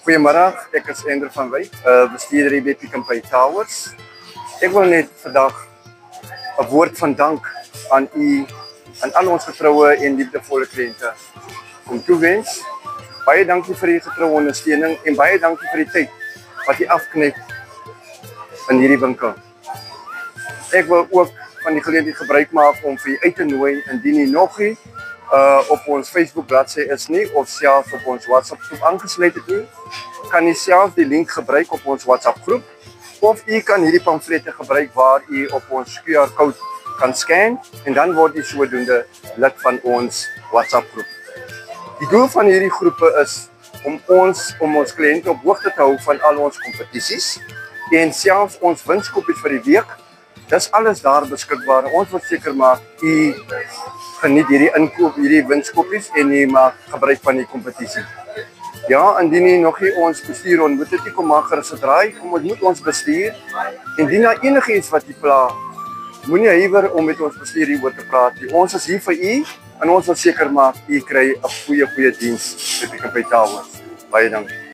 Goeiemiddag, ek is Ender van Wyk, bestuurder hier by Pick n Pay Towers. Ek wil net vandag 'n woord van dank aan u, aan al ons getroue en liefdevolle kliënte kom toewens. Baie dankie vir u getroue ondersteuning en baie dankie vir die tyd wat u afknyp in hierdie winkel. Ek wil ook van die geleentheid gebruik maak om vir u uit te nooi indien u nog nie op ons Facebook bladsy is nie of self op ons WhatsApp groep aangesluit het nie, kan u self die link gebruik op ons WhatsApp groep of u kan hierdie pamflette gebruik waar u op ons QR code kan scan en dan word u sodoende lid van ons WhatsApp groep. Die doel van hierdie groepe is om ons kliënte op hoogte te hou van al ons kompetisies en selfs ons winskoppies vir die week. Dis alles daar beskikbaar. Ons wil seker maak u geniet hierdie winskoppies en u maak gebruik van die kompetisie. Ja, indien u nog nie ons bestuur ontmoet het, kom maar gerus 'n draai, kom ontmoet ons bestuur. Indien daar enigiets wat u pla, moenie huiwer om met ons bestuur hieroor te praat nie. Ons is hier vir u en ons wil seker maak u kry 'n goeie diens by Pick n Pay Towers. Baie dankie.